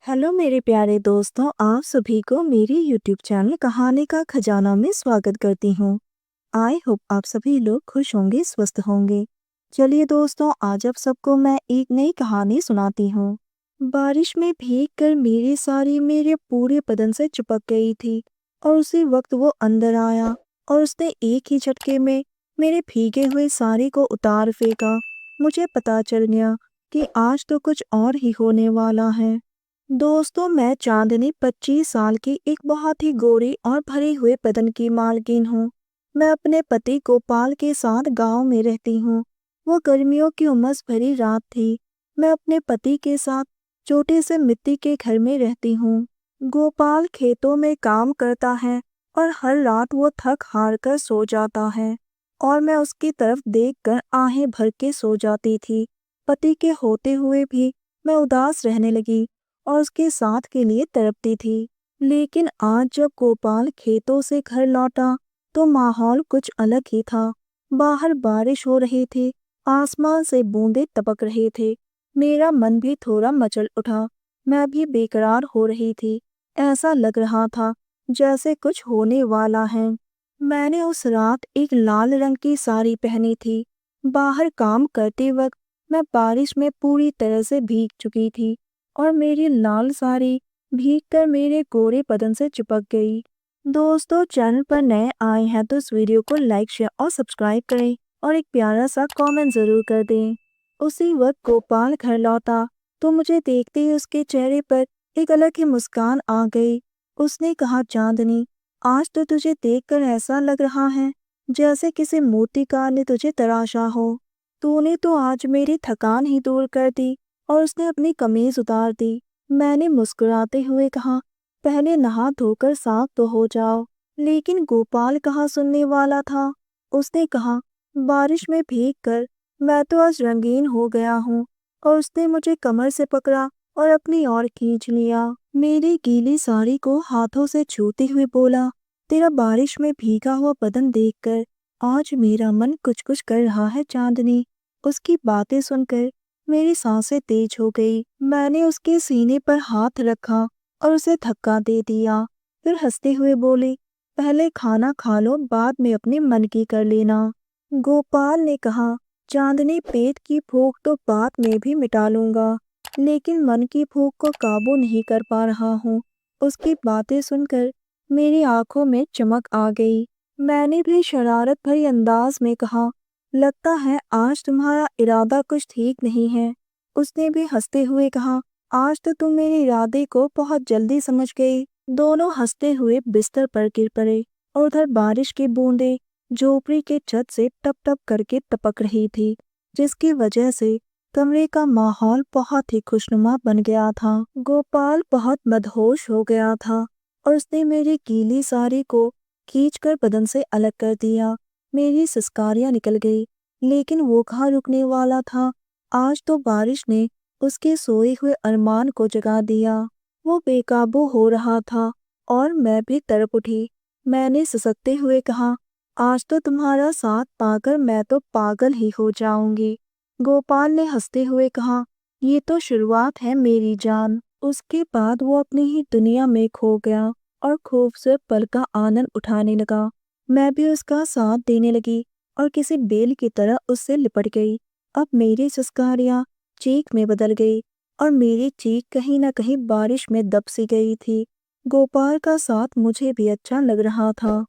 Hello मेरे प्यारे दोस्तों, आप सभी को मेरी यूट्यूब चैनल कहानी का खजाना में स्वागत करती हूँ। आई होप आप सभी लोग खुश होंगे, स्वस्थ होंगे। चलिए दोस्तों, आज आप सबको मैं एक नई कहानी सुनाती हूँ। बारिश में भीगकर मेरी साड़ी मेरे पूरे बदन से चिपक गई थी और उसी वक्त वो अंदर आया और उसने एक ही झटके में मेरे भीगे हुए साड़ी को उतार फेंका। मुझे पता चल गया कि आज तो कुछ और ही होने वाला है। दोस्तों, मैं चांदनी 25 साल की एक बहुत ही गोरी और भरे हुए बदन की मालकिन हूँ। मैं अपने पति गोपाल के साथ गांव में रहती हूँ। वो गर्मियों की उमस भरी रात थी। मैं अपने पति के साथ छोटे से मिट्टी के घर में रहती हूँ। गोपाल खेतों में काम करता है और हर रात वो थक हार कर सो जाता है और मैं उसकी तरफ देखकर आहें भर के सो जाती थी। पति के होते हुए भी मैं उदास रहने लगी और उसके साथ के लिए तड़पती थी। लेकिन आज जब गोपाल खेतों से घर लौटा तो माहौल कुछ अलग ही था। बाहर बारिश हो रही थी, आसमान से बूंदे टपक रहे थे। मेरा मन भी थोड़ा मचल उठा। मैं भी बेकरार हो रही थी। ऐसा लग रहा था जैसे कुछ होने वाला है। मैंने उस रात एक लाल रंग की साड़ी पहनी थी। बाहर काम करते वक्त मैं बारिश में पूरी तरह से भीग चुकी थी और मेरी लाल साड़ी भीगकर मेरे गोरे बदन से चिपक गई। दोस्तों, चैनल पर नए आए हैं तो इस वीडियो को लाइक, शेयर और सब्सक्राइब करें और एक प्यारा सा कमेंट जरूर कर दें। उसी वक्त गोपाल घर लौटा तो मुझे देखते ही उसके चेहरे पर एक अलग ही मुस्कान आ गई। उसने कहा, चांदनी, आज तो तुझे देखकर ऐसा लग रहा है जैसे किसी मूर्तिकार ने तुझे तराशा हो। तूने तो आज मेरी थकान ही दूर कर दी। और उसने अपनी कमीज उतार दी। मैंने मुस्कुराते हुए कहा, पहले नहा धोकर साफ तो हो जाओ। लेकिन गोपाल कहाँ सुनने वाला था। उसने कहा, बारिश में भीगकर मैं तो आज रंगीन हो गया हूँ। और उसने मुझे कमर से पकड़ा और अपनी ओर खींच लिया। मेरी गीली साड़ी को हाथों से छूते हुए बोला, तेरा बारिश में भीगा हुआ बदन देखकर आज मेरा मन कुछ कुछ कर रहा है चांदनी। उसकी बातें सुनकर मेरी सांसें तेज हो गई। मैंने उसके सीने पर हाथ रखा और उसे धक्का दे दिया। फिर हंसते हुए बोली, पहले खाना खा लो, बाद में अपने मन की कर लेना। गोपाल ने कहा, चांदनी, पेट की भूख तो बाद में भी मिटा लूंगा, लेकिन मन की भूख को काबू नहीं कर पा रहा हूँ। उसकी बातें सुनकर मेरी आंखों में चमक आ गई। मैंने भी शरारत भरी अंदाज में कहा, लगता है आज तुम्हारा इरादा कुछ ठीक नहीं है। उसने भी हंसते हुए कहा, आज तो तुम मेरे इरादे को बहुत जल्दी समझ गई। दोनों हंसते हुए बिस्तर पर गिर पड़े और उधर बारिश की बूंदें झोपड़ी के छत से टप टप करके टपक रही थी, जिसकी वजह से कमरे का माहौल बहुत ही खुशनुमा बन गया था। गोपाल बहुत मदहोश हो गया था और उसने मेरी गीली साड़ी को खींचकर बदन से अलग कर दिया। मेरी सिसकारियां निकल गई, लेकिन वो कहाँ रुकने वाला था। आज तो बारिश ने उसके सोए हुए अरमान को जगा दिया। वो बेकाबू हो रहा था और मैं भी तड़प उठी। मैंने सिसकते हुए कहा, आज तो तुम्हारा साथ पाकर मैं तो पागल ही हो जाऊंगी। गोपाल ने हंसते हुए कहा, ये तो शुरुआत है मेरी जान। उसके बाद वो अपनी ही दुनिया में खो गया और खूबसूरत पल का आनंद उठाने लगा। मैं भी उसका साथ देने लगी और किसी बेल की तरह उससे लिपट गई। अब मेरी सिसकारियां चीख में बदल गई और मेरी चीख कहीं न कहीं बारिश में दब सी गई थी। गोपाल का साथ मुझे भी अच्छा लग रहा था।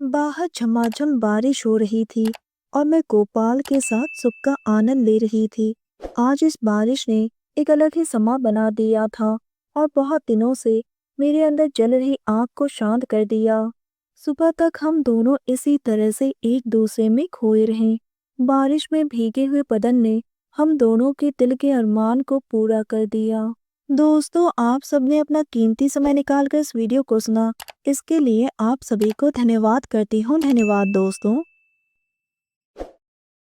बाहर झमाझम बारिश हो रही थी और मैं गोपाल के साथ सुख का आनंद ले रही थी। आज इस बारिश ने एक अलग ही समा बना दिया था और बहुत दिनों से मेरे अंदर जल रही आग को शांत कर दिया। सुबह तक हम दोनों इसी तरह से एक दूसरे में खोए रहे। बारिश में भीगे हुए बदन ने हम दोनों के दिल के अरमान को पूरा कर दिया। दोस्तों, आप सबने अपना कीमती समय निकालकर इस वीडियो को सुना, इसके लिए आप सभी को धन्यवाद करती हूँ। धन्यवाद दोस्तों।